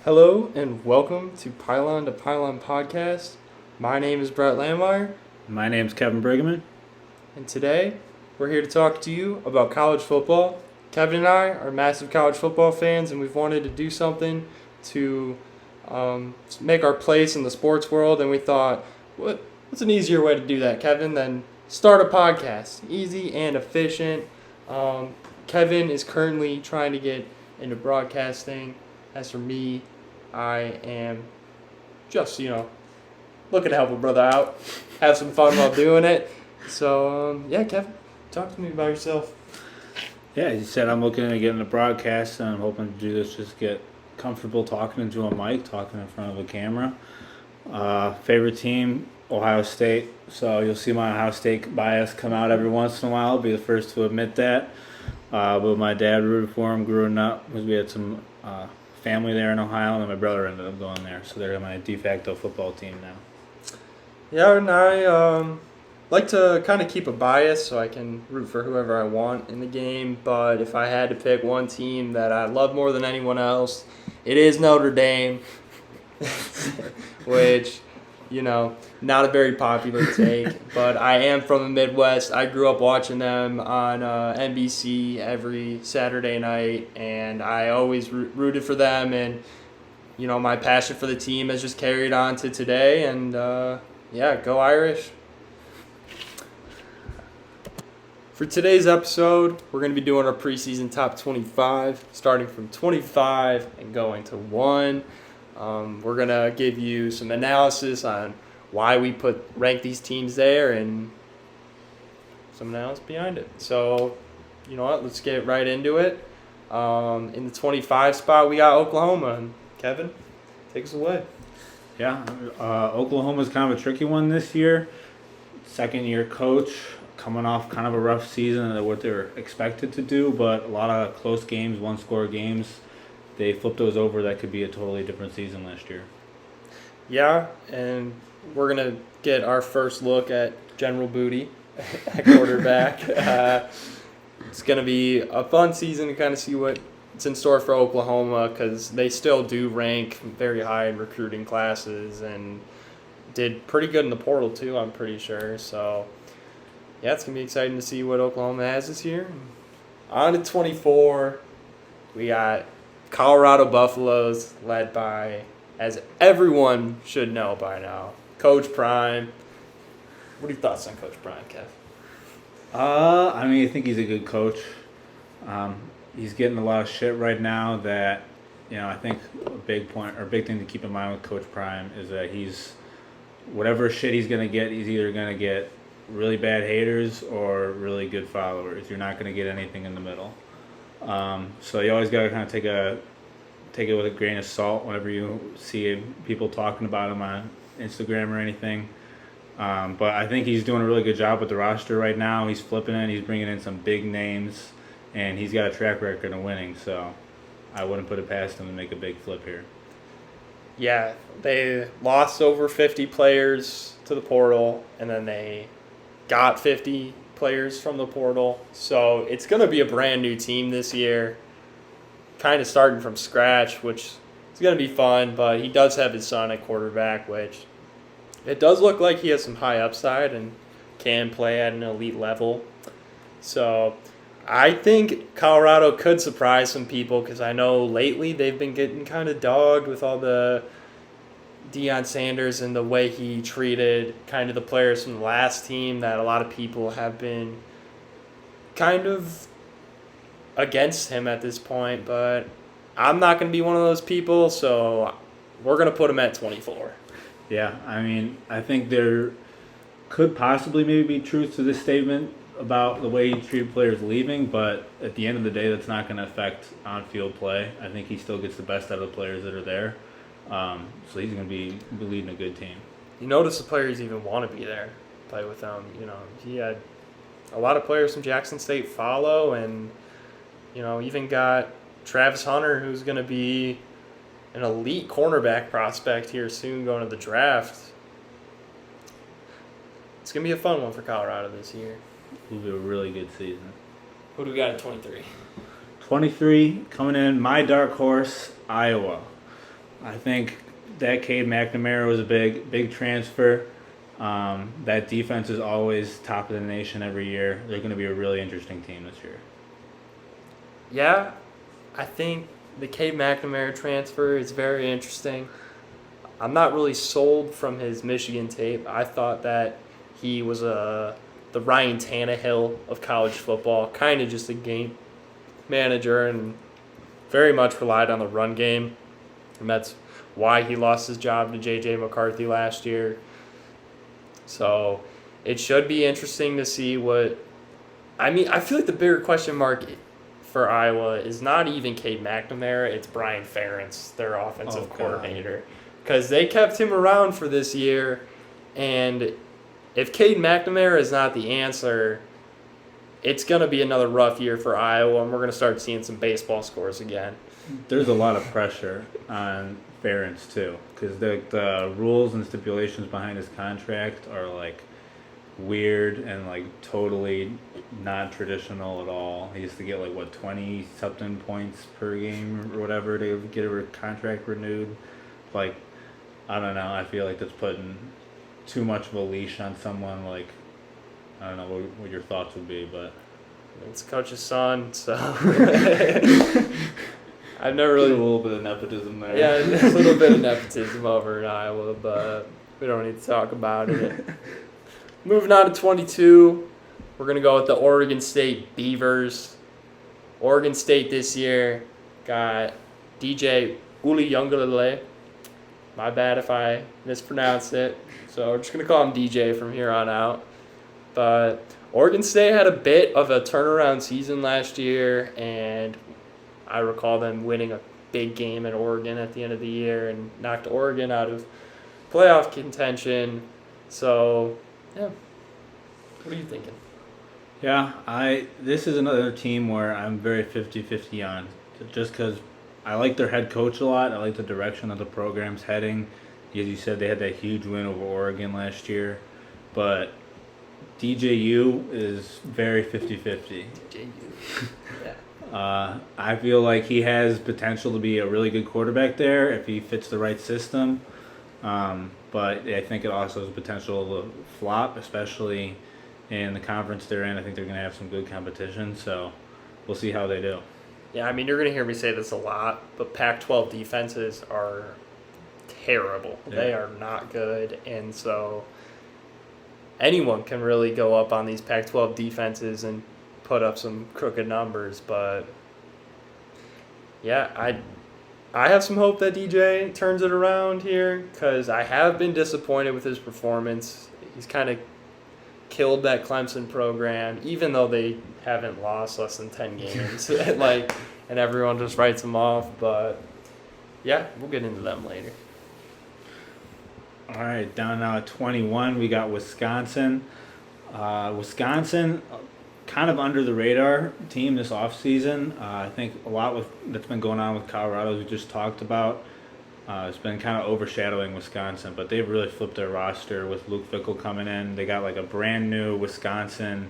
Hello and welcome to Pylon Podcast. My name is Brett Landmeier, My name's Kevin Brueggemann. and today we're here to talk to you about college football. Kevin and I are massive college football fans, and we've wanted to do something to make our place in the sports world, and we thought, what's an easier way to do that, Kevin, than start a podcast? Easy and efficient. Kevin is currently trying to get into broadcasting. As for me, I am just, looking to help a brother out, have some fun while doing it. So, Kevin, talk to me about yourself. Yeah, as you said, I'm looking to get into broadcast, and I'm hoping to do this just get comfortable talking into a mic, talking in front of a camera. Favorite team, Ohio State. So you'll see my Ohio State bias come out every once in a while. I'll be the first to admit that. But my dad rooted for him growing up because we had some family there in Ohio, and then my brother ended up going there. So they're my de facto football team now. Yeah, and I like to kind of keep a bias so I can root for whoever I want in the game. But if I had to pick one team that I love more than anyone else, it is Notre Dame, which, not a very popular take. But I am from the Midwest. I grew up watching them on NBC every Saturday night, and I always rooted for them. And, my passion for the team has just carried on to today. And, go Irish. For today's episode, we're going to be doing our preseason top 25, starting from 25 and going to 1. We're going to give you some analysis on why we rank these teams there and some analysis behind it. So, you know what? Let's get right into it. In the 25 spot, we got Oklahoma. And Kevin, take us away. Yeah, Oklahoma's kind of a tricky one this year. Second-year coach, coming off kind of a rough season and what they're expected to do, but a lot of close games, one-score games. They flipped those over. That could be a totally different season last year. Yeah, and we're going to get our first look at General Booty at quarterback. It's going to be a fun season to kind of see what's in store for Oklahoma because they still do rank very high in recruiting classes and did pretty good in the portal too, I'm pretty sure. So, yeah, it's going to be exciting to see what Oklahoma has this year. On to 24, we got Colorado Buffaloes led by, as everyone should know by now, Coach Prime. What are your thoughts on Coach Prime, Kev? I think he's a good coach. He's getting a lot of shit right now that, I think a big thing to keep in mind with Coach Prime is that whatever shit he's going to get, he's either going to get really bad haters or really good followers. You're not going to get anything in the middle. So you always got to kind of take it with a grain of salt whenever you see people talking about him on Instagram or anything. But I think he's doing a really good job with the roster right now. He's flipping it. He's bringing in some big names, and he's got a track record of winning. So I wouldn't put it past him to make a big flip here. Yeah, they lost over 50 players to the portal, and then they got 50 players from the portal. So it's going to be a brand new team this year, kind of starting from scratch, which is going to be fun. But he does have his son at quarterback, which it does look like he has some high upside and can play at an elite level. So I think Colorado could surprise some people because I know lately they've been getting kind of dogged with all the Deion Sanders and the way he treated kind of the players from the last team that a lot of people have been kind of against him at this point. But I'm not going to be one of those people, so we're going to put him at 24. Yeah, I think there could possibly maybe be truth to this statement about the way he treated players leaving, but at the end of the day, that's not going to affect on-field play. I think he still gets the best out of the players that are there. So he's going to be leading a good team. You notice the players even want to be there, play with him. He had a lot of players from Jackson State follow, and, even got Travis Hunter, who's going to be an elite cornerback prospect here soon going to the draft. It's going to be a fun one for Colorado this year. It'll be a really good season. Who do we got at 23? 23, coming in, my dark horse, Iowa. I think that Cade McNamara was a big transfer. That defense is always top of the nation every year. They're going to be a really interesting team this year. Yeah, I think the Cade McNamara transfer is very interesting. I'm not really sold from his Michigan tape. I thought that he was the Ryan Tannehill of college football, kind of just a game manager and very much relied on the run game. And that's why he lost his job to J.J. McCarthy last year. So it should be interesting to see what – I feel like the bigger question mark for Iowa is not even Cade McNamara. It's Brian Ferentz, their offensive coordinator. Because they kept him around for this year, and if Cade McNamara is not the answer, it's going to be another rough year for Iowa, and we're going to start seeing some baseball scores again. There's a lot of pressure on Ferentz, too, because the rules and stipulations behind his contract are, like, weird and, like, totally not traditional at all. He used to get, 20-something points per game or whatever to get a contract renewed. Like, I don't know. I feel like that's putting too much of a leash on someone. Like, I don't know what your thoughts would be, but it's coach's son, so I've never really a little bit of nepotism there. Yeah, a little bit of nepotism over in Iowa, but we don't need to talk about it. Moving on to 22, we're gonna go with the Oregon State Beavers. Oregon State this year got DJ Uliungalele. My bad if I mispronounced it. So we're just going to call him DJ from here on out. But Oregon State had a bit of a turnaround season last year, and I recall them winning a big game at Oregon at the end of the year and knocked Oregon out of playoff contention. So, yeah. What are you thinking? Yeah, this is another team where I'm very 50-50 on, just because I like their head coach a lot. I like the direction that the program's heading. As you said, they had that huge win over Oregon last year. But DJU is very 50-50. DJU. Yeah. I feel like he has potential to be a really good quarterback there if he fits the right system. But I think it also has potential to flop, especially in the conference they're in. I think they're going to have some good competition. So we'll see how they do. Yeah, you're going to hear me say this a lot, but Pac-12 defenses are terrible. Yeah. They are not good, and so anyone can really go up on these Pac-12 defenses and put up some crooked numbers. But, yeah, I have some hope that DJ turns it around here because I have been disappointed with his performance. He's kind of killed that Clemson program, even though they haven't lost less than 10 games. And everyone just writes them off. But, yeah, we'll get into them later. All right, down now at 21, we got Wisconsin. Wisconsin, kind of under the radar team this offseason. I think a lot that's been going on with Colorado, as we just talked about. It's been kind of overshadowing Wisconsin, but they've really flipped their roster with Luke Fickell coming in. They got a brand new Wisconsin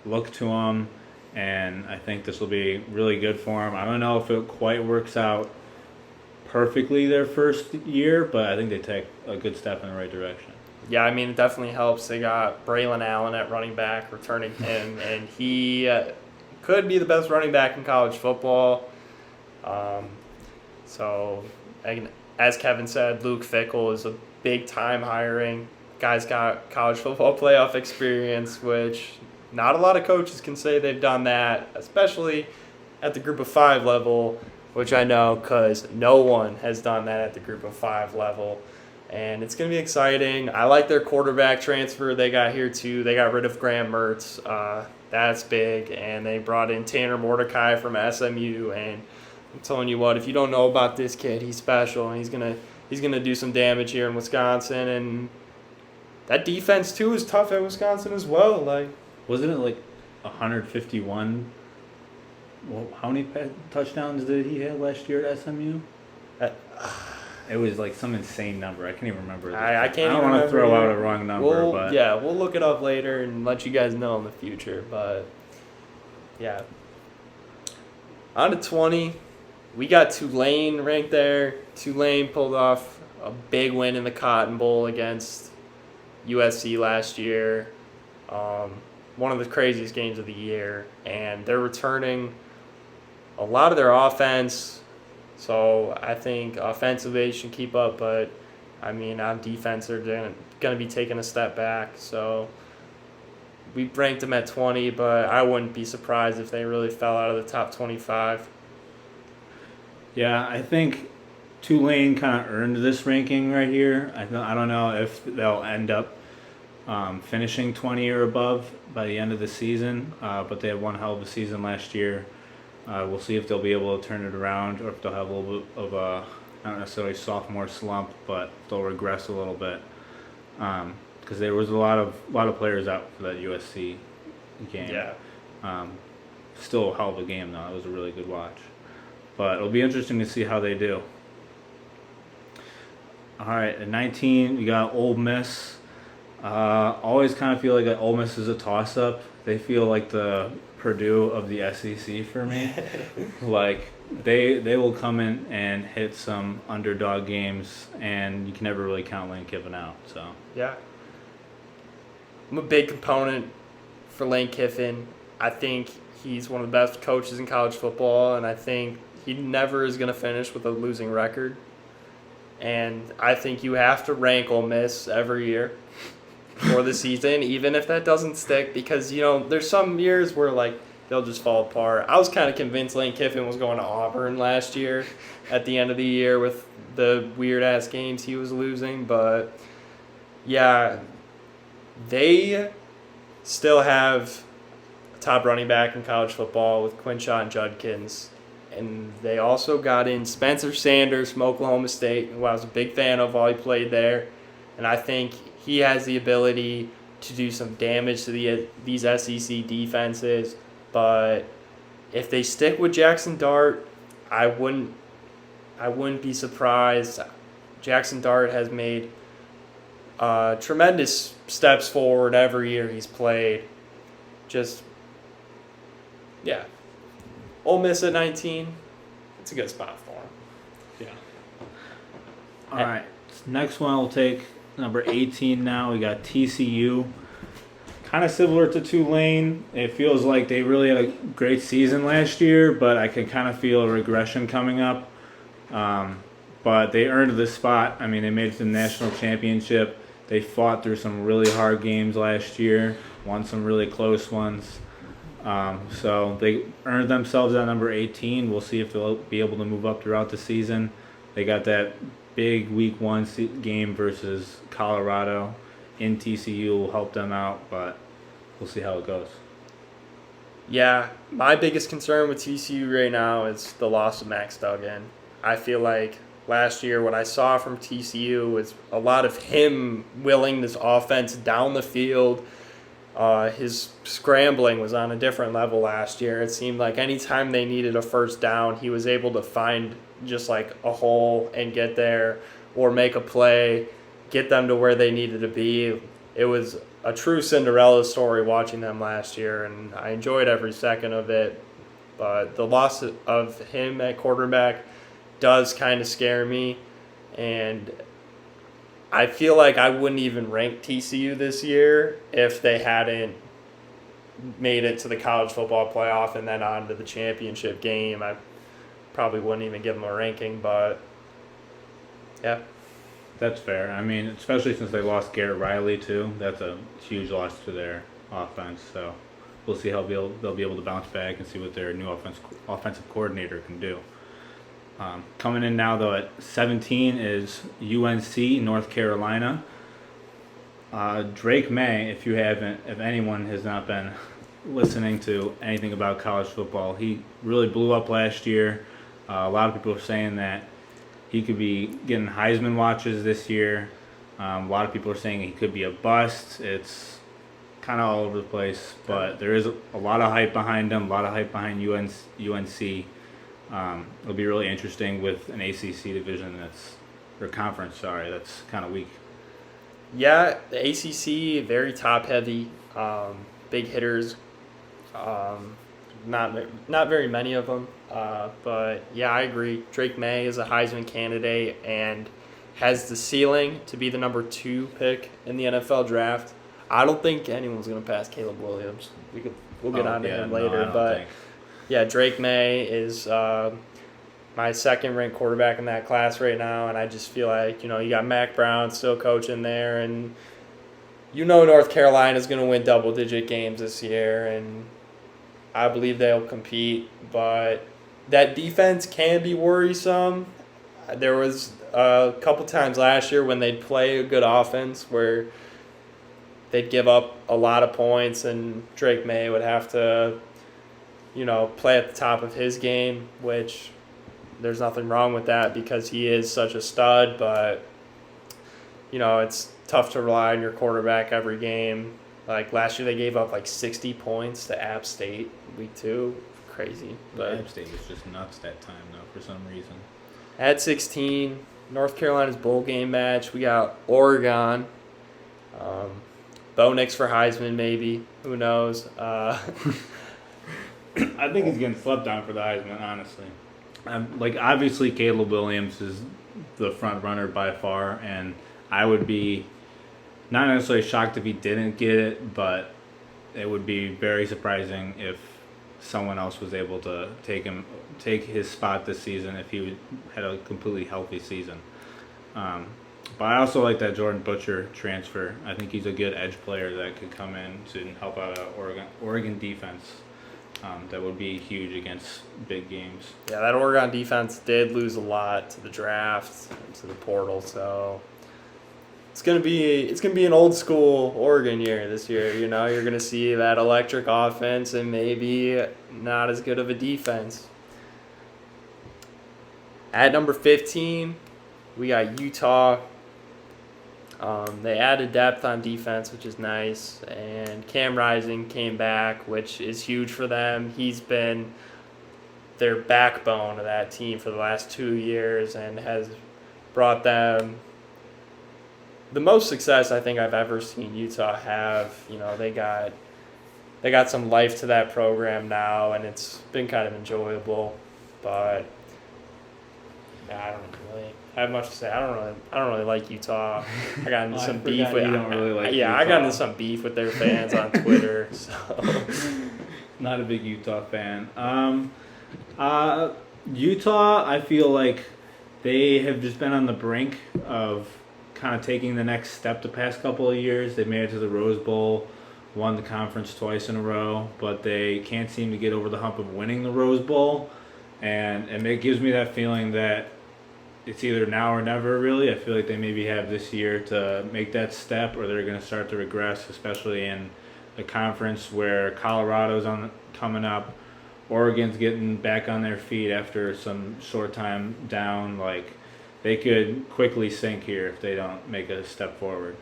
look to them, and I think this will be really good for them. I don't know if it quite works out perfectly their first year, but I think they take a good step in the right direction. Yeah, it definitely helps. They got Braylon Allen at running back, returning him, and he could be the best running back in college football. So, as Kevin said, Luke Fickell is a big-time hiring. Guy's got college football playoff experience, which not a lot of coaches can say they've done that, especially at the Group of 5 level, which I know because no one has done that at the Group of 5 level. And it's going to be exciting. I like their quarterback transfer they got here, too. They got rid of Graham Mertz. That's big. And they brought in Tanner Mordecai from SMU. And I'm telling you what, if you don't know about this kid, he's special. And he's gonna do some damage here in Wisconsin. And that defense, too, is tough at Wisconsin as well. Wasn't it 151? Well, how many touchdowns did he have last year at SMU? It was some insane number. I can't even remember. I can't. I don't want to throw out a wrong number, but yeah, we'll look it up later and let you guys know in the future. But yeah, on to 20, we got Tulane ranked there. Tulane pulled off a big win in the Cotton Bowl against USC last year. One of the craziest games of the year. And they're returning a lot of their offense. So I think offensively they should keep up. But, I mean, on defense, they're going to be taking a step back. So we ranked them at 20, but I wouldn't be surprised if they really fell out of the top 25. Yeah, I think Tulane kind of earned this ranking right here. I don't know if they'll end up finishing 20 or above by the end of the season, but they had one hell of a season last year. We'll see if they'll be able to turn it around or if they'll have a little bit of a, not necessarily sophomore slump, but they'll regress a little bit. Because there was a lot of players out for that USC game. Yeah. Still a hell of a game, though. It was a really good watch. But it'll be interesting to see how they do. All right, at 19, we got Ole Miss. Always kind of feel like Ole Miss is a toss-up. They feel like the Purdue of the SEC for me. Like, they will come in and hit some underdog games, and you can never really count Lane Kiffin out. So Yeah. I'm a big component for Lane Kiffin. I think he's one of the best coaches in college football, and I think he never is going to finish with a losing record. And I think you have to rank Ole Miss every year for the season, even if that doesn't stick, because, there's some years where, they'll just fall apart. I was kind of convinced Lane Kiffin was going to Auburn last year at the end of the year with the weird-ass games he was losing. But, yeah, they still have a top running back in college football with Quinshon Judkins. And they also got in Spencer Sanders from Oklahoma State, who I was a big fan of while he played there. And I think he has the ability to do some damage to these SEC defenses. But if they stick with Jackson Dart, I wouldn't be surprised. Jackson Dart has made tremendous steps forward every year he's played. Ole Miss at 19, it's a good spot for him. Yeah. All right. Next one we'll take number 18 now. We got TCU. Kind of similar to Tulane. It feels like they really had a great season last year, but I can kind of feel a regression coming up. But they earned this spot. I mean, they made it to the national championship. They fought through some really hard games last year, won some really close ones. So they earned themselves at number 18. We'll see if they'll be able to move up throughout the season. They got that big week 1 game versus Colorado in TCU will help them out, but we'll see how it goes. Yeah, my biggest concern with TCU right now is the loss of Max Duggan. I feel like last year what I saw from TCU was a lot of him willing this offense down the field. His scrambling was on a different level last year. It seemed like anytime they needed a first down, he was able to find just like a hole and get there or make a play, get them to where they needed to be. It was a true Cinderella story watching them last year, and I enjoyed every second of it. But the loss of him at quarterback does kind of scare me, and I feel like I wouldn't even rank TCU this year if they hadn't made it to the college football playoff and then on to the championship game. I probably wouldn't even give them a ranking, but yeah. That's fair. I mean, especially since they lost Garrett Riley, too. That's a huge loss to their offense. So we'll see how they'll be able to bounce back and see what their new offensive coordinator can do. Coming in now, though, at 17 is UNC, North Carolina. Drake May, if anyone has not been listening to anything about college football, he really blew up last year. A lot of people are saying that he could be getting Heisman watches this year. A lot of people are saying he could be a bust. It's kind of all over the place, but there is a lot of hype behind him, a lot of hype behind UNC. It'll be really interesting with an ACC division that's kind of weak. Yeah, the ACC, very top-heavy, big hitters, not very many of them. But yeah, I agree. Drake May is a Heisman candidate and has the ceiling to be the number 2 pick in the NFL draft. I don't think anyone's going to pass Caleb Williams. We'll get on to him later, but yeah, Drake May is my second ranked quarterback in that class right now, and I just feel like, you got Mac Brown still coaching there, and North Carolina is going to win double-digit games this year, and I believe they'll compete, but that defense can be worrisome. There was a couple times last year when they'd play a good offense where they'd give up a lot of points, and Drake May would have to, play at the top of his game, which there's nothing wrong with that because he is such a stud, but, it's tough to rely on your quarterback every game. Like last year they gave up like 60 points to App State week 2. Crazy. But App State was just nuts that time, though, for some reason. At 16, North Carolina's bowl game match, we got Oregon. Bo Nix for Heisman, maybe. Who knows? I think he's getting slept on for the Heisman, honestly. Obviously, Caleb Williams is the front runner by far, and I would be not necessarily shocked if he didn't get it, but it would be very surprising if someone else was able to take his spot this season if he had a completely healthy season. But I also like that Jordan Butcher transfer. I think he's a good edge player that could come in to help out an Oregon defense that would be huge against big games. Yeah, that Oregon defense did lose a lot to the draft and to the portal, so it's gonna be an old school Oregon year this year. You're gonna see that electric offense and maybe not as good of a defense. At number 15, we got Utah. They added depth on defense, which is nice, and Cam Rising came back, which is huge for them. He's been their backbone of that team for the last 2 years and has brought them the most success I think I've ever seen Utah have. They got some life to that program now, and it's been kind of enjoyable. But I don't really have much to say. I don't really like Utah. I got into some beef with. I got into some beef with their fans on Twitter. So not a big Utah fan. Utah, I feel like they have just been on the brink of kind of taking the next step the past couple of years. They made it to the Rose Bowl, won the conference twice in a row, but they can't seem to get over the hump of winning the Rose Bowl. And it gives me that feeling that it's either now or never, really. I feel like they maybe have this year to make that step, or they're going to start to regress, especially in a conference where Colorado's coming up. Oregon's getting back on their feet after some short time down. They could quickly sink here if they don't make a step forward.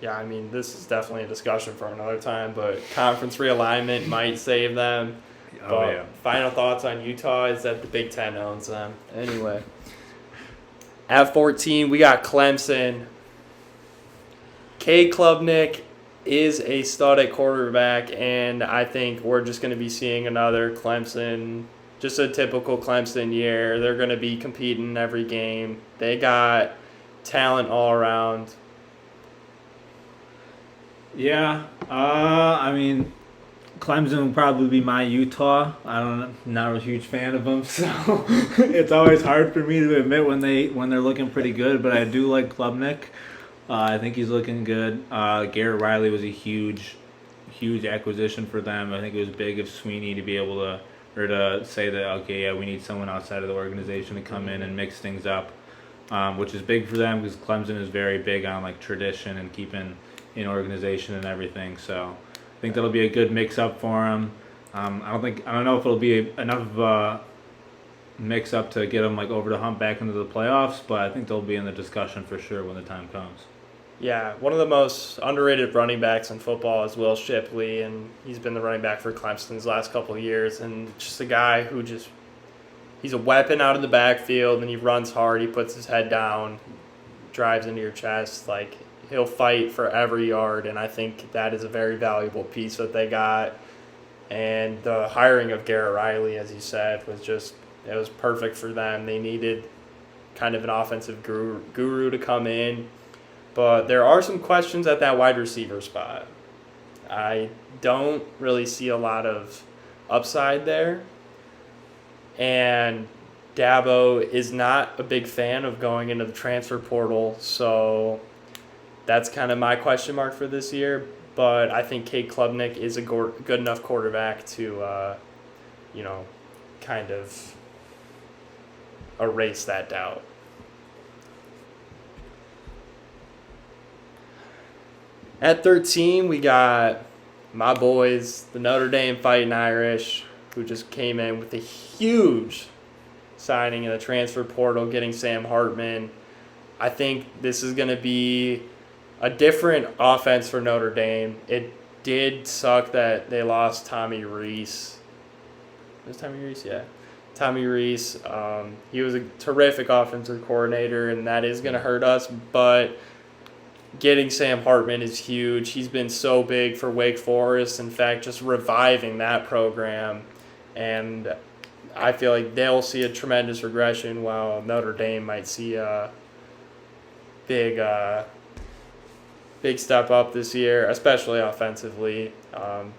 Yeah, this is definitely a discussion for another time, but conference realignment might save them. Oh, yeah. Final thoughts on Utah is that the Big Ten owns them. Anyway, at 14, we got Clemson. Cade Klubnik is a stud at quarterback, and I think we're just going to be seeing another Clemson, just a typical Clemson year. They're going to be competing every game. They got talent all around. Yeah, Clemson will probably be my Utah. Not a huge fan of them, so it's always hard for me to admit when they're looking pretty good. But I do like Klubnik. I think he's looking good. Garrett Riley was a huge acquisition for them. I think it was big of Sweeney to be able to say that, okay, yeah, we need someone outside of the organization to come in and mix things up, which is big for them because Clemson is very big on tradition and keeping in organization and everything. So I think that'll be a good mix-up for them. I don't know if it'll be enough of a mix-up to get them over the hump back into the playoffs, but I think they'll be in the discussion for sure when the time comes. Yeah, one of the most underrated running backs in football is Will Shipley, and he's been the running back for Clemson's last couple of years, and just a guy who he's a weapon out of the backfield, and he runs hard, he puts his head down, drives into your chest, he'll fight for every yard, and I think that is a very valuable piece that they got. And the hiring of Garrett Riley, as you said, it was perfect for them. They needed kind of an offensive guru to come in. But there are some questions at that wide receiver spot. I don't really see a lot of upside there. And Dabo is not a big fan of going into the transfer portal, so that's kind of my question mark for this year. But I think Cade Klubnik is a good enough quarterback to, kind of erase that doubt. At 13, we got my boys, the Notre Dame Fighting Irish, who just came in with a huge signing in the transfer portal, getting Sam Hartman. I think this is going to be a different offense for Notre Dame. It did suck that they lost Tommy Rees. Was Tommy Rees? Yeah. Tommy Rees. He was a terrific offensive coordinator, and that is going to hurt us, but getting Sam Hartman is huge. He's been so big for Wake Forest. In fact, just reviving that program. And I feel like they'll see a tremendous regression while Notre Dame might see a big step up this year, especially offensively.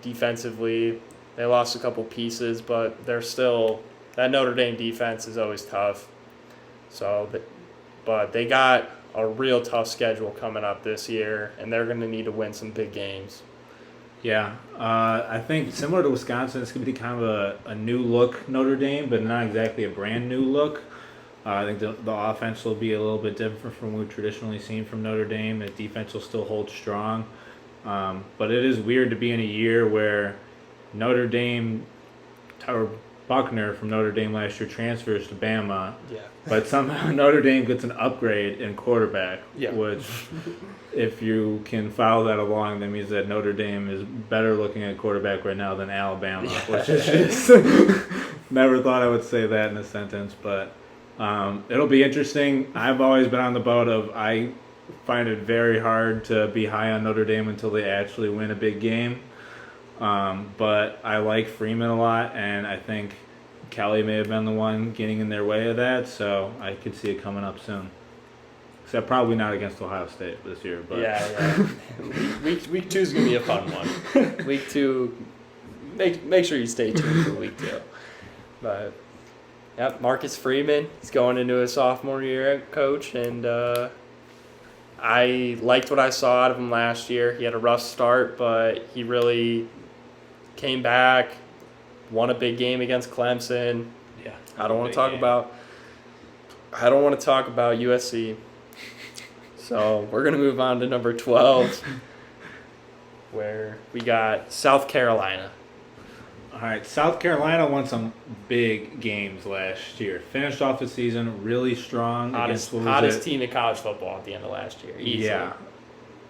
Defensively, they lost a couple pieces, but they're still – that Notre Dame defense is always tough. But they got a real tough schedule coming up this year, and they're going to need to win some big games. Yeah, I think similar to Wisconsin, it's going to be kind of a new look Notre Dame, but not exactly a brand new look. I think the offense will be a little bit different from what we've traditionally seen from Notre Dame. The defense will still hold strong. But it is weird to be in a year where Notre Dame, or Buckner from Notre Dame last year transfers to Bama, but somehow Notre Dame gets an upgrade in quarterback, which if you can follow that along, that means that Notre Dame is better looking at quarterback right now than Alabama, which is just never thought I would say that in a sentence, but it'll be interesting. I've always been on the boat of I find it very hard to be high on Notre Dame until they actually win a big game. But I like Freeman a lot, and I think Kelly may have been the one getting in their way of that, so I could see it coming up soon. Except probably not against Ohio State this year. But Yeah. Week 2 is going to be a fun one. Week 2, make sure you stay tuned for week 2. But, Marcus Freeman, he's going into his sophomore year at coach, and I liked what I saw out of him last year. He had a rough start, but he really came back, won a big game against Clemson. Yeah. I don't want to talk about USC. So we're going to move on to number 12, where we got South Carolina. All right, South Carolina won some big games last year. Finished off the season really strong. Hottest team in college football at the end of last year. Easily. Yeah.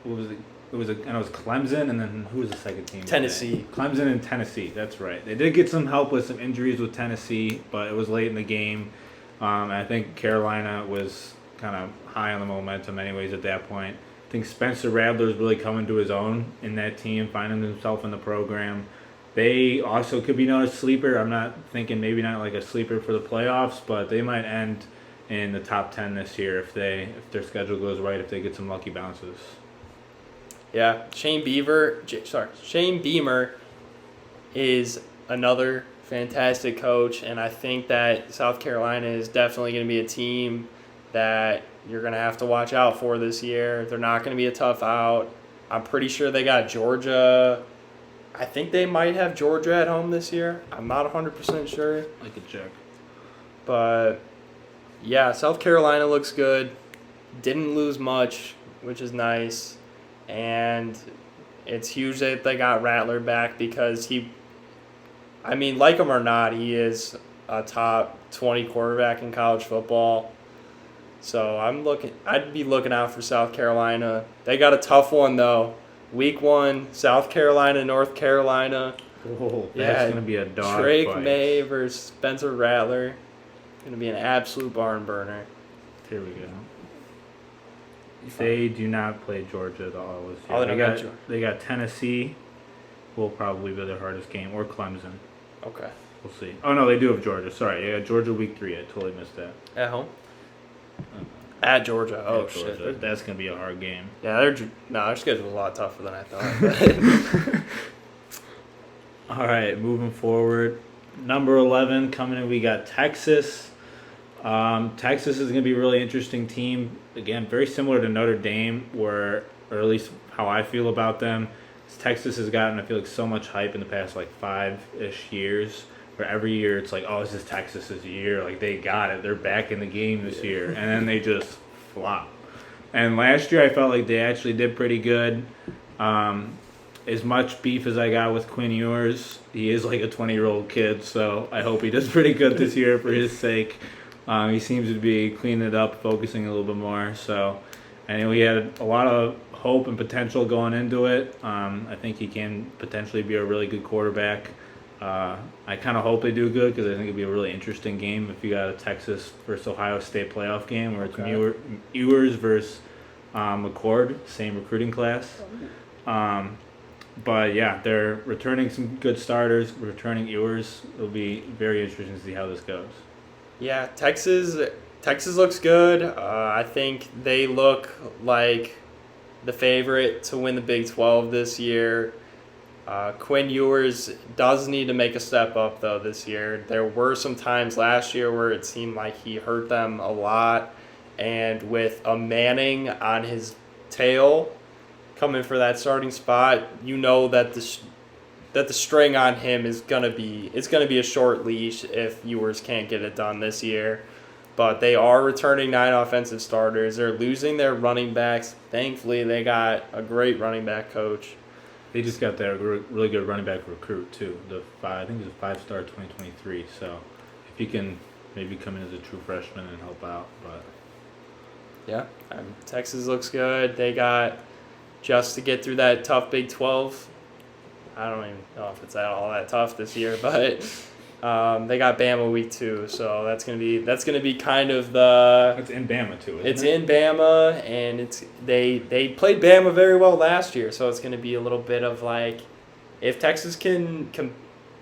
What was it? It was Clemson, and then who was the second team? Tennessee. Clemson and Tennessee. That's right. They did get some help with some injuries with Tennessee, but it was late in the game. I think Carolina was kind of high on the momentum, anyways, at that point. I think Spencer Rattler's really coming to his own in that team, finding himself in the program. They also could be known as sleeper. I'm not thinking maybe not like a sleeper for the playoffs, but they might end in the top 10 this year if their schedule goes right, if they get some lucky bounces. Yeah, Shane Beamer is another fantastic coach, and I think that South Carolina is definitely going to be a team that you're going to have to watch out for this year. They're not going to be a tough out. I'm pretty sure they got Georgia. I think they might have Georgia at home this year. I'm not 100% sure. I could check. But, yeah, South Carolina looks good. Didn't lose much, which is nice. And it's huge that they got Rattler back because like him or not, he is a top 20 quarterback in college football. So I'd be looking out for South Carolina. They got a tough one, though. Week 1, South Carolina, North Carolina. Oh, that's going to be a dog Drake fight. May versus Spencer Rattler. Going to be an absolute barn burner. Here we go. They do not play Georgia at all this year. Oh, they got Tennessee, will probably be their hardest game, or Clemson. Okay. We'll see. Oh, no, they do have Georgia. Sorry, yeah, Georgia week 3. I totally missed that. At home? At Georgia. Oh, At Georgia. shit. That's going to be a hard game. Yeah, their schedule's a lot tougher than I thought. All right, moving forward. Number 11 coming in, we got Texas. Texas is going to be a really interesting team. Again, very similar to Notre Dame, or at least how I feel about them. Texas has gotten, I feel like, so much hype in the past, 5-ish years, where every year it's like, oh, this is Texas's year. Like, they got it. They're back in the game this year. And then they just flop. And last year I felt like they actually did pretty good. As much beef as I got with Quinn Ewers, he is like a 20-year-old kid, so I hope he does pretty good this year for his sake. He seems to be cleaning it up, focusing a little bit more. So I know he had a lot of hope and potential going into it. I think he can potentially be a really good quarterback. I kind of hope they do good, because I think it'd be a really interesting game if you got a Texas versus Ohio State playoff game, where it's Ewers versus McCord, same recruiting class. But yeah, they're returning some good starters, returning Ewers. It'll be very interesting to see how this goes. Yeah, Texas looks good. I think they look like the favorite to win the Big 12 this year. Quinn Ewers does need to make a step up, though, this year. There were some times last year where it seemed like he hurt them a lot. And with a Manning on his tail coming for that starting spot, you know that the string on him is gonna be a short leash if Ewers can't get it done this year. But they are returning 9 offensive starters. They're losing their running backs. Thankfully, they got a great running back coach. They just got their really good running back recruit too. I think he's a 5-star 2023. So if he can maybe come in as a true freshman and help out, but yeah, Texas looks good. They got, just to get through that tough Big 12. I don't even know if it's all that tough this year, but they got Bama week 2, so that's gonna be kind of the. It's in Bama too. It's in Bama, and they played Bama very well last year, so it's gonna be a little bit of like, if Texas can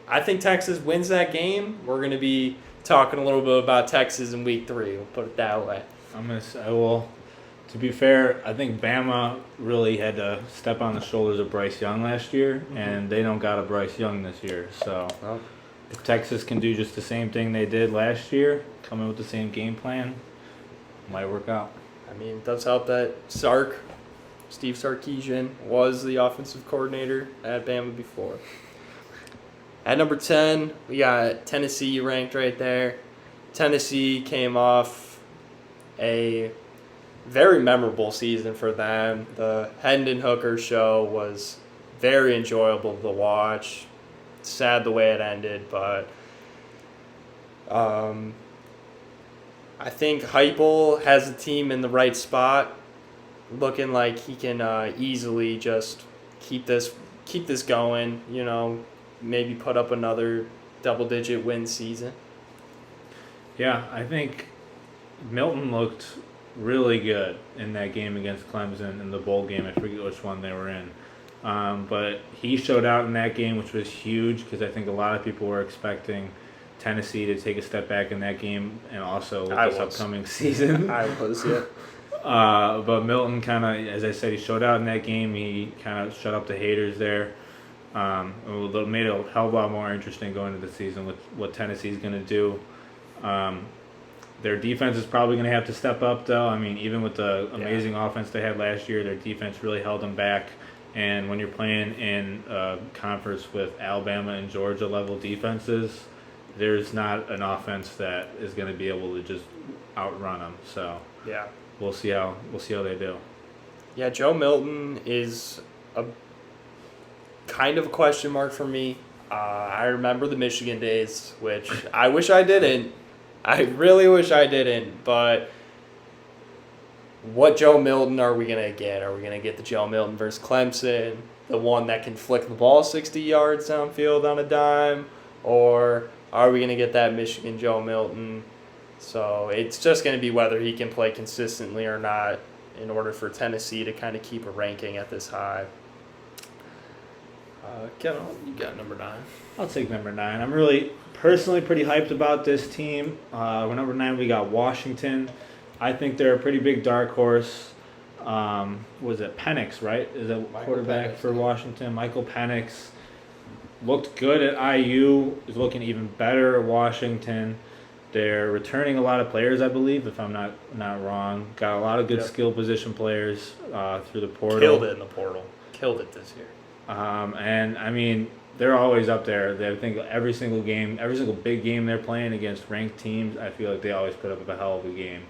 I think Texas wins that game, we're gonna be talking a little bit about Texas in week 3. We'll put it that way. To be fair, I think Bama really had to step on the shoulders of Bryce Young last year, and they don't got a Bryce Young this year. So if Texas can do just the same thing they did last year, come in with the same game plan, it might work out. I mean, it does help that Steve Sarkisian, was the offensive coordinator at Bama before. At number 10, we got Tennessee ranked right there. Tennessee came off a very memorable season for them. The Hendon Hooker show was very enjoyable to watch. Sad the way it ended, but I think Heupel has the team in the right spot, looking like he can easily just keep this going. Maybe put up another double-digit win season. Yeah, I think Milton looked really good in that game against Clemson in the bowl game. I forget which one they were in. But he showed out in that game, which was huge, because I think a lot of people were expecting Tennessee to take a step back in that game, and also this upcoming season. I was, yeah. But Milton kind of, as I said, he showed out in that game. He kind of shut up the haters there. It made it a hell of a lot more interesting going into the season with what Tennessee's going to do. Their defense is probably going to have to step up, though. I mean, even with the amazing offense they had last year, their defense really held them back. And when you're playing in a conference with Alabama and Georgia level defenses, there's not an offense that is going to be able to just outrun them. So yeah, we'll see how they do. Yeah, Joe Milton is a kind of a question mark for me. I remember the Michigan days, which I wish I didn't. I really wish I didn't, but what Joe Milton are we going to get? Are we going to get the Joe Milton versus Clemson, the one that can flick the ball 60 yards downfield on a dime, or are we going to get that Michigan Joe Milton? So it's just going to be whether he can play consistently or not in order for Tennessee to kind of keep a ranking at this high. Kevin, you got number 9. I'll take number 9. I'm really personally pretty hyped about this team. We're number 9. We got Washington. I think they're a pretty big dark horse. Was it Penix, right? Is that quarterback Penix, for Washington? Michael Penix looked good at IU. Is looking even better at Washington. They're returning a lot of players, I believe, if I'm not wrong. Got a lot of good skill position players through the portal. Killed it in the portal. Killed it this year. And I mean, they're always up there. I think every single game, every single big game they're playing against ranked teams, I feel like they always put up a hell of a game.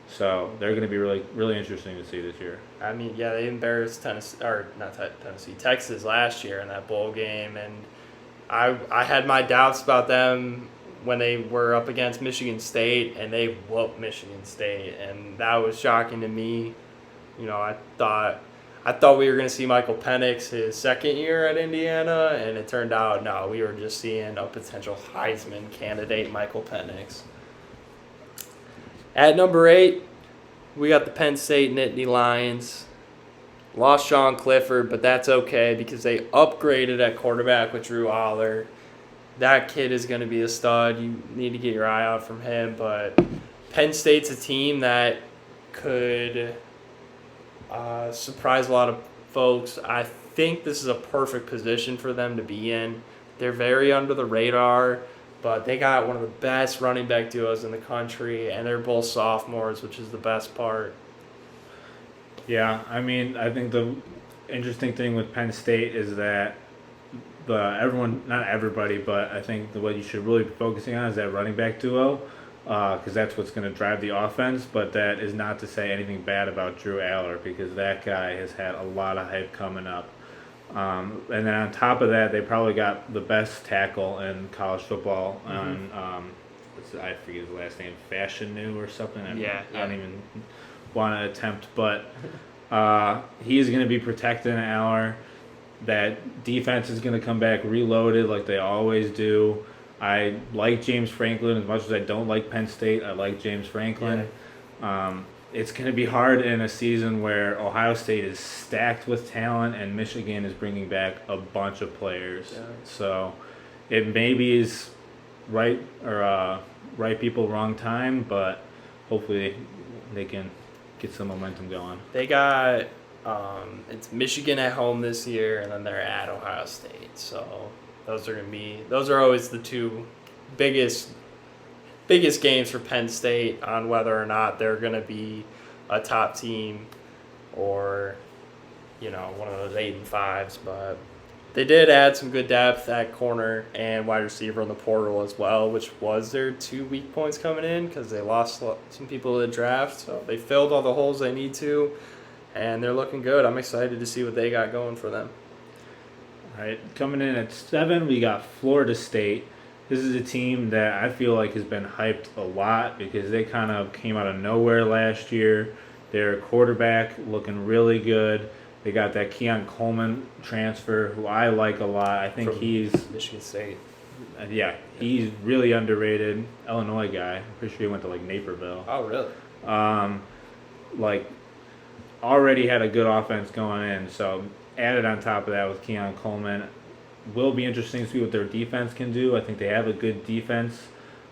So they're going to be really, really interesting to see this year. I mean, yeah, they embarrassed Texas last year in that bowl game, and I had my doubts about them when they were up against Michigan State, and they whooped Michigan State, and that was shocking to me. You know, I thought we were going to see Michael Penix his second year at Indiana, and it turned out, no, we were just seeing a potential Heisman candidate, Michael Penix. At number 8, we got the Penn State Nittany Lions. Lost Sean Clifford, but that's okay because they upgraded at quarterback with Drew Aller. That kid is going to be a stud. You need to get your eye out from him, but Penn State's a team that could surprise a lot of folks. I think this is a perfect position for them to be in. They're very under the radar, but they got one of the best running back duos in the country, and they're both sophomores, which is the best part. Yeah, I mean, I think the interesting thing with Penn State is that not everybody, but I think what you should really be focusing on is that running back duo, because that's what's going to drive the offense. But that is not to say anything bad about Drew Aller, because that guy has had a lot of hype coming up. And then on top of that, they probably got the best tackle in college football on, I forget his last name, Fashanu or something. I don't even want to attempt, but he's going to be protecting Aller. That defense is going to come back reloaded like they always do. I like James Franklin as much as I don't like Penn State. I like James Franklin. Yeah. It's going to be hard in a season where Ohio State is stacked with talent and Michigan is bringing back a bunch of players. Yeah. So it maybe is right people, wrong time, but hopefully they can get some momentum going. They got it's Michigan at home this year, and then they're at Ohio State. So those are always the two biggest games for Penn State on whether or not they're going to be a top team or, you know, one of those 8 and 5s. But they did add some good depth at corner and wide receiver in the portal as well, which was their 2 weak points coming in because they lost some people to the draft. So they filled all the holes they need to, and they're looking good. I'm excited to see what they got going for them. All right, coming in at 7, we got Florida State. This is a team that I feel like has been hyped a lot because they kind of came out of nowhere last year. Their quarterback looking really good. They got that Keon Coleman transfer, who I like a lot. I think he's Michigan State. Yeah, he's really underrated. Illinois guy. I'm pretty sure he went to like Naperville. Oh, really? Already had a good offense going in. So added on top of that with Keon Coleman. Will be interesting to see what their defense can do. I think they have a good defense.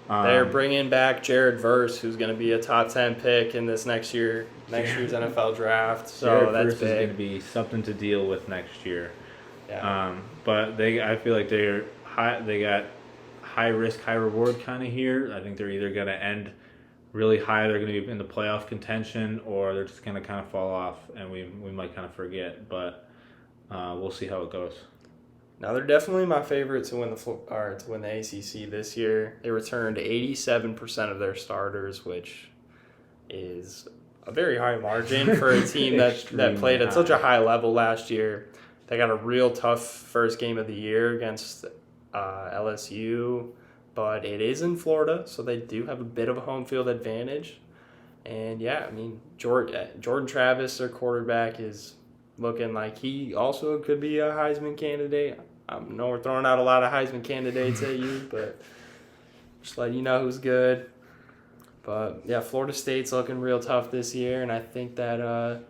They're bringing back Jared Verse, who's going to be a top 10 pick in this next year's NFL draft. So Jared that's Verse big. is going to be something to deal with next year. Yeah. But I feel like they got high risk, high reward kind of here. I think they're either going to end really high, they're going to be in the playoff contention, or they're just going to kind of fall off, and we might kind of forget. But we'll see how it goes. Now they're definitely my favorite to win the ACC this year. They returned 87% of their starters, which is a very high margin for a team that played at such a high level last year. They got a real tough first game of the year against LSU, but it is in Florida, so they do have a bit of a home field advantage. And yeah, I mean, Jordan Travis, their quarterback, is looking like he also could be a Heisman candidate. I know we're throwing out a lot of Heisman candidates at you, but just letting you know who's good. But yeah, Florida State's looking real tough this year, and I think that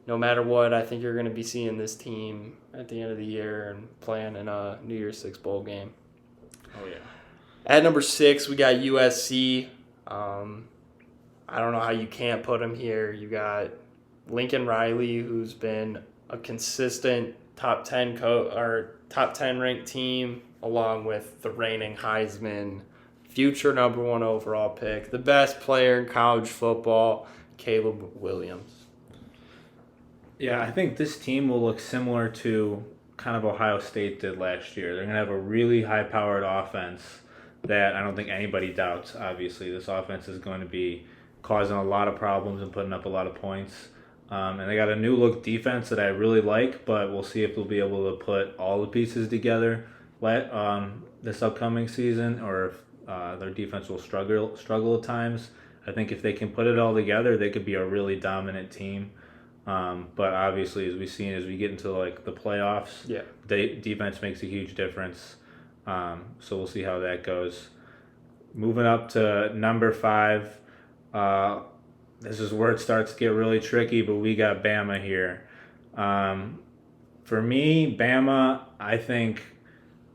no matter what, I think you're going to be seeing this team at the end of the year and playing in a New Year's Six bowl game. Oh, yeah. At number 6, we got USC. I don't know how you can't put them here. You got Lincoln Riley, who's been a consistent top 10 ranked team, along with the reigning Heisman, future number 1 overall pick, the best player in college football, Caleb Williams. Yeah, I think this team will look similar to kind of Ohio State did last year. They're going to have a really high-powered offense that I don't think anybody doubts, obviously. This offense is going to be causing a lot of problems and putting up a lot of points. And they got a new-look defense that I really like, but we'll see if they'll be able to put all the pieces together this upcoming season, or if their defense will struggle at times. I think if they can put it all together, they could be a really dominant team. But obviously, as we get into like the playoffs, defense makes a huge difference. So we'll see how that goes. Moving up to number 5, this is where it starts to get really tricky, but we got Bama here. For me, Bama, I think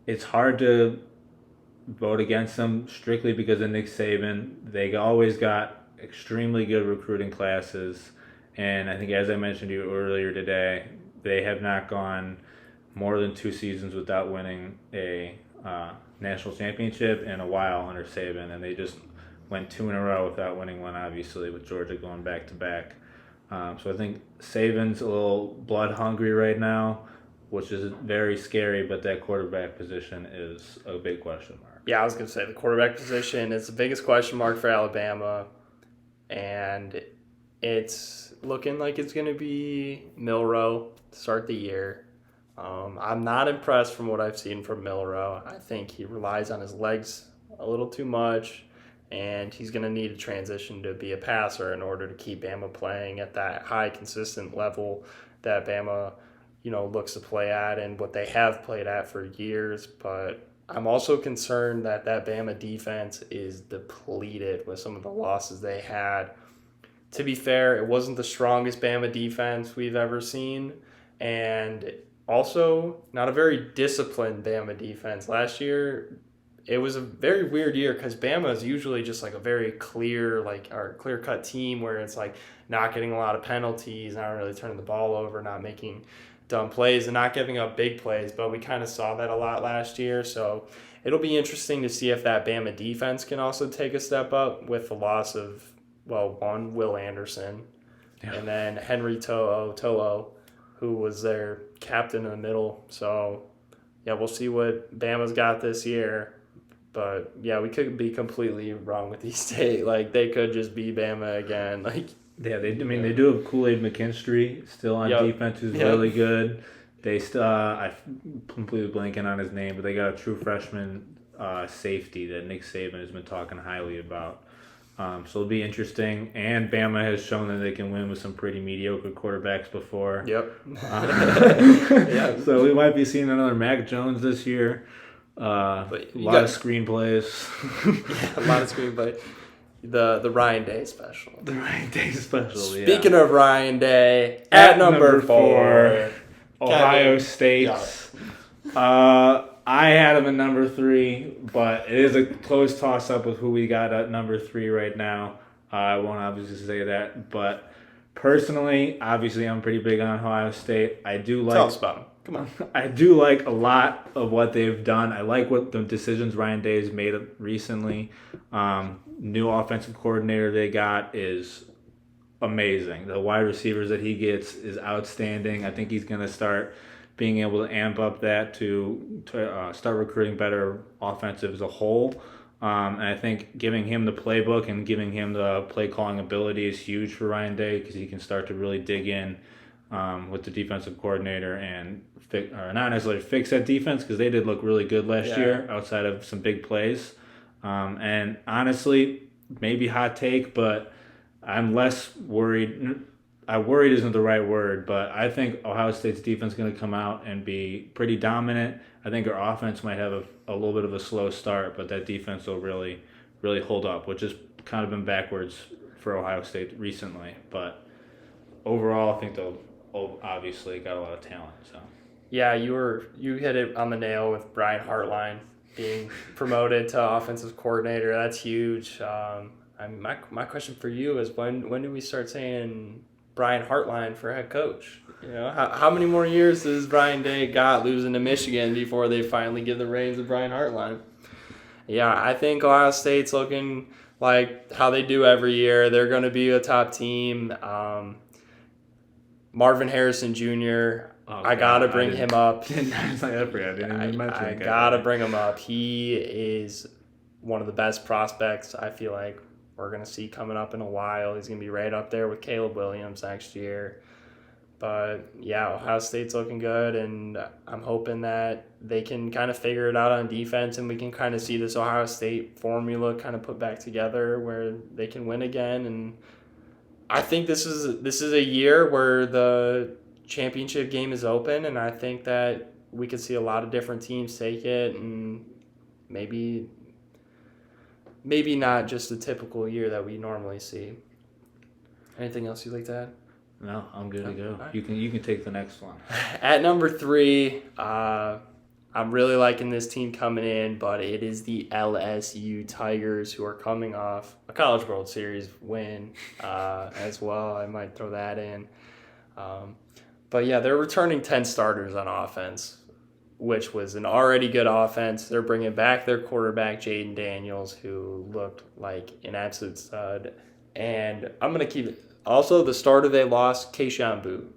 it's hard to vote against them strictly because of Nick Saban. They always got extremely good recruiting classes. And I think, as I mentioned to you earlier today, they have not gone more than 2 seasons without winning a national championship in a while under Saban. And they just went 2 in a row without winning one, obviously, with Georgia going back-to-back. So I think Saban's a little blood-hungry right now, which is very scary, but that quarterback position is a big question mark. Yeah, I was going to say the quarterback position is the biggest question mark for Alabama, and it's looking like it's going to be Milroe to start the year. I'm not impressed from what I've seen from Milroe. I think he relies on his legs a little too much, and he's going to need to transition to be a passer in order to keep Bama playing at that high, consistent level that Bama, looks to play at and what they have played at for years. But I'm also concerned that Bama defense is depleted with some of the losses they had. To be fair, it wasn't the strongest Bama defense we've ever seen, and also not a very disciplined Bama defense. Last year, it was a very weird year because Bama is usually just like a very clear-cut team where it's like not getting a lot of penalties, not really turning the ball over, not making dumb plays, and not giving up big plays. But we kind of saw that a lot last year, so it'll be interesting to see if that Bama defense can also take a step up with the loss of, one, Will Anderson, and then Henry To'o, who was their captain in the middle. So, we'll see what Bama's got this year. But, we could be completely wrong with E-State. Like, they could just be Bama again. They do have Kool-Aid McKinstry still on defense, who's really good. They still, I'm completely blanking on his name, but they got a true freshman safety that Nick Saban has been talking highly about. So it'll be interesting. And Bama has shown that they can win with some pretty mediocre quarterbacks before. Yep. So we might be seeing another Mac Jones this year. A lot of screenplays. A lot of screenplays. The Ryan Day special. The Ryan Day special, Speaking of Ryan Day, at number 4, Ohio State. I had him at number 3, but it is a close toss-up with who we got at number 3 right now. I won't obviously say that, but personally, obviously, I'm pretty big on Ohio State. Tell us about them. Come on. I do like a lot of what they've done. I like what the decisions Ryan Day has made recently. New offensive coordinator they got is amazing. The wide receivers that he gets is outstanding. I think he's going to start being able to amp up that to start recruiting better offensive as a whole. And I think giving him the playbook and giving him the play calling ability is huge for Ryan Day because he can start to really dig in with the defensive coordinator and not necessarily fix that defense because they did look really good last year outside of some big plays. And honestly, maybe hot take, but I'm less worried. Worried isn't the right word, but I think Ohio State's defense is going to come out and be pretty dominant. I think our offense might have a little bit of a slow start, but that defense will really, really hold up, which has kind of been backwards for Ohio State recently. But overall, I think they'll obviously got a lot of talent. So Yeah, you hit it on the nail with Brian Hartline being promoted to offensive coordinator. That's huge. My question for you is when do we start saying Brian Hartline for head coach? You know, how many more years does Brian Day got losing to Michigan before they finally give the reins to Brian Hartline? Yeah, I think Ohio State's looking like how they do every year. They're going to be a top team. Marvin Harrison Jr., I got to bring him up. I got to bring him up. He is one of the best prospects I feel like we're going to see coming up in a while. He's going to be right up there with Caleb Williams next year. But, yeah, Ohio State's looking good, and I'm hoping that they can kind of figure it out on defense, and we can kind of see this Ohio State formula kind of put back together where they can win again. And I think this is a year where the championship game is open, and I think that we could see a lot of different teams take it, and maybe not just a typical year that we normally see. Anything else you'd like to add? No, I'm good to go. Right. You can take the next one. At number 3, I'm really liking this team coming in, but it is the LSU Tigers, who are coming off a College World Series win as well. I might throw that in. But yeah, they're returning 10 starters on offense, which was an already good offense. They're bringing back their quarterback, Jaden Daniels, who looked like an absolute stud. And I'm going to keep it. Also, the starter they lost, Keishawn Boo.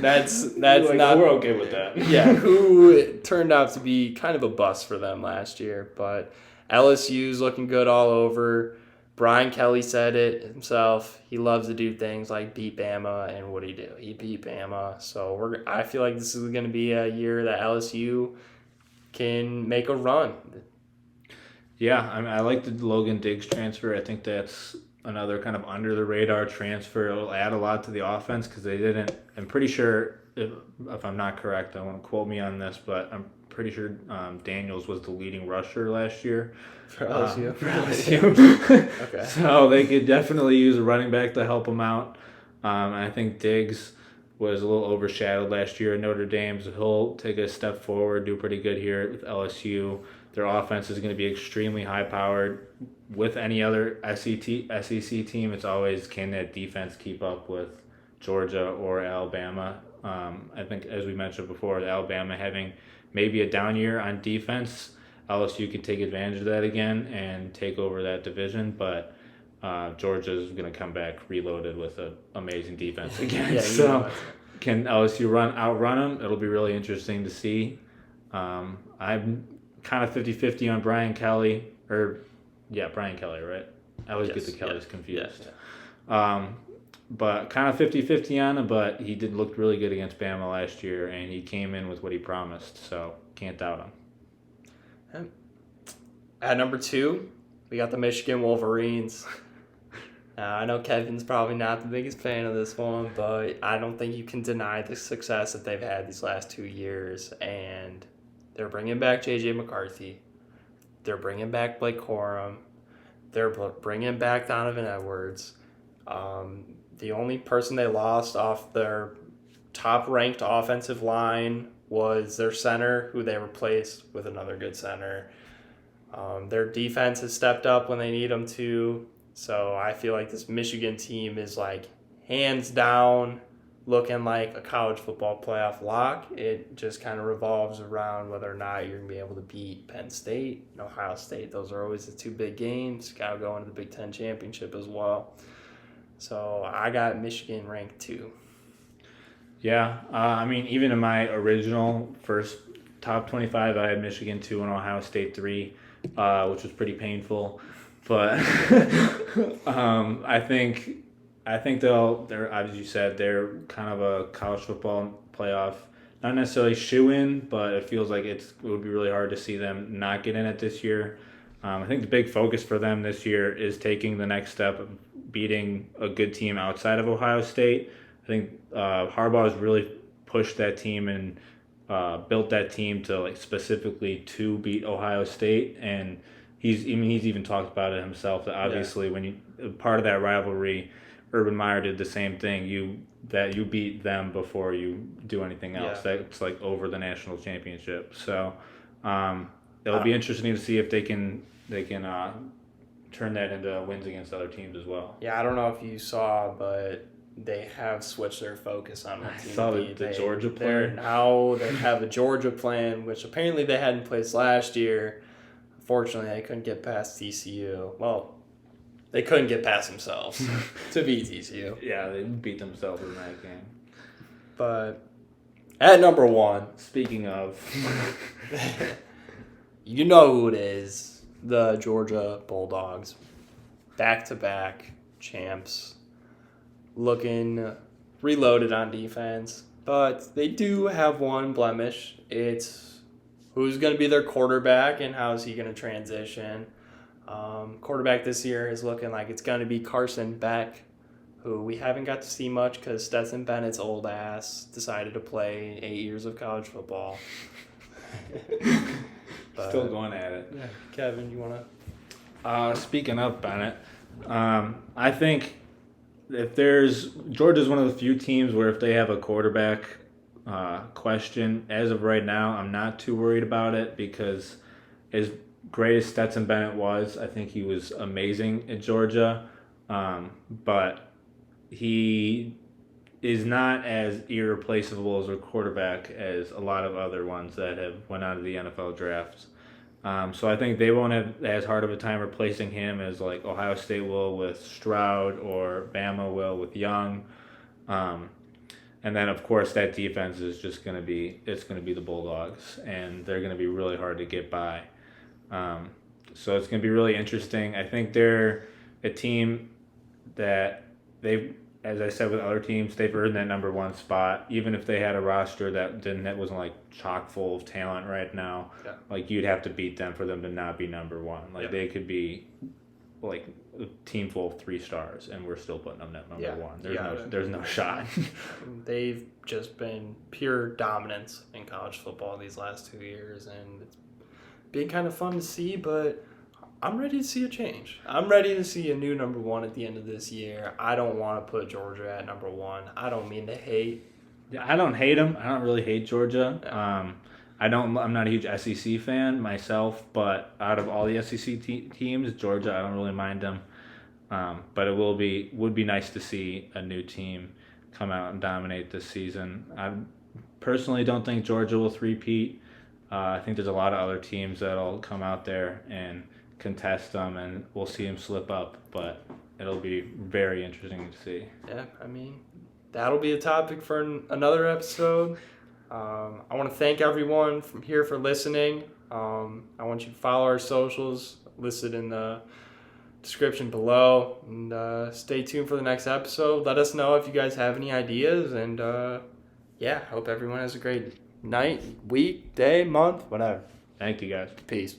that's not. We're okay with that. Yeah, who turned out to be kind of a bust for them last year. But LSU's looking good all over. Brian Kelly said it himself. He loves to do things like beat Bama, and what did he do? He beat Bama. So I feel like this is going to be a year that LSU can make a run. Yeah, I like the Logan Diggs transfer. I think that's another kind of under the radar transfer. It'll add a lot to the offense because they didn't. I'm pretty sure, if I'm not correct, I won't quote me on this, but I'm pretty sure Daniels was the leading rusher last year. For LSU? Okay. So they could definitely use a running back to help them out. I think Diggs was a little overshadowed last year at Notre Dame, so he'll take a step forward, do pretty good here with LSU. Their offense is going to be extremely high-powered. With any other SEC team, it's always, can that defense keep up with Georgia or Alabama? I think, as we mentioned before, Alabama having maybe a down year on defense, LSU could take advantage of that again and take over that division, but Georgia's going to come back reloaded with an amazing defense again. Yeah, so can LSU outrun them? It'll be really interesting to see. I'm kind of 50-50 on Brian Kelly, Brian Kelly, right? I always get the Kellys confused. Yeah. But kind of 50-50 on him, but he did look really good against Bama last year, and he came in with what he promised, so can't doubt him. At number 2, we got the Michigan Wolverines. I know Kevin's probably not the biggest fan of this one, but I don't think you can deny the success that they've had these last 2 years, and they're bringing back J.J. McCarthy. They're bringing back Blake Corum. They're bringing back Donovan Edwards. The only person they lost off their top-ranked offensive line was their center, who they replaced with another good center. Their defense has stepped up when they need them to. So I feel like this Michigan team is like hands down looking like a college football playoff lock. It just kind of revolves around whether or not you're going to be able to beat Penn State and Ohio State. Those are always the 2 big games. Got to go into the Big Ten championship as well. So I got Michigan ranked 2. Yeah, even in my original first top 25, I had Michigan 2 and Ohio State 3, which was pretty painful. But I think they're, as you said, they're kind of a college football playoff, not necessarily shoe-in, but it feels like it would be really hard to see them not get in it this year. I think the big focus for them this year is taking the next step of beating a good team outside of Ohio State. I think Harbaugh has really pushed that team and built that team to specifically to beat Ohio State, and he's even talked about it himself. That obviously, when you part of that rivalry Urban Meyer did the same thing. You beat them before you do anything else. Yeah. That's like over the national championship. So it'll be interesting to see if they can turn that into wins against other teams as well. Yeah, I don't know if you saw, but they have switched their focus on what I team saw to the beat. Georgia plan. Now they have a Georgia plan, which apparently they had in place last year. Unfortunately, they couldn't get past TCU. Well, they couldn't get past themselves to beat TCU. Yeah, they beat themselves in that game. But at number 1, Speaking of, you know who it is. The Georgia Bulldogs. Back-to-back champs. Looking reloaded on defense. But they do have one blemish. It's who's going to be their quarterback and how is he going to transition. Quarterback this year is looking like it's going to be Carson Beck, who we haven't got to see much because Stetson Bennett's old ass decided to play 8 years of college football. still going at it. Yeah, Kevin, you want to? Speaking of Bennett, I think Georgia's one of the few teams where if they have a quarterback question, as of right now, I'm not too worried about it because as great as Stetson Bennett was, I think he was amazing at Georgia, but he is not as irreplaceable as a quarterback as a lot of other ones that have went out of the NFL drafts. So I think they won't have as hard of a time replacing him as like Ohio State will with Stroud or Bama will with Young. And then of course that defense is just going to be the Bulldogs, and they're going to be really hard to get by. So it's going to be really interesting. I think they're a team that as I said with other teams, they've earned that number 1 spot. Even if they had a roster that wasn't like chock full of talent right now, like you'd have to beat them for them to not be number 1. Like they could be like a team full of 3 stars, and we're still putting them at number 1. There's no shot. They've just been pure dominance in college football these last 2 years, and it's been kind of fun to see, but I'm ready to see a change. I'm ready to see a new number 1 at the end of this year. I don't want to put Georgia at number 1. I don't mean to hate. I don't hate them. I don't really hate Georgia. I'm not a huge SEC fan myself, but out of all the SEC teams, Georgia, I don't really mind them. But it would be nice to see a new team come out and dominate this season. I personally don't think Georgia will three-peat. I think there's a lot of other teams that'll come out there and contest them, and we'll see them slip up, but it'll be very interesting to see. Yeah, I mean, that'll be a topic for another episode. I want to thank everyone from here for listening. I want you to follow our socials listed in the description below, and stay tuned for the next episode. Let us know if you guys have any ideas, and hope everyone has a great night, week, day, month, whatever. Thank you guys. Peace.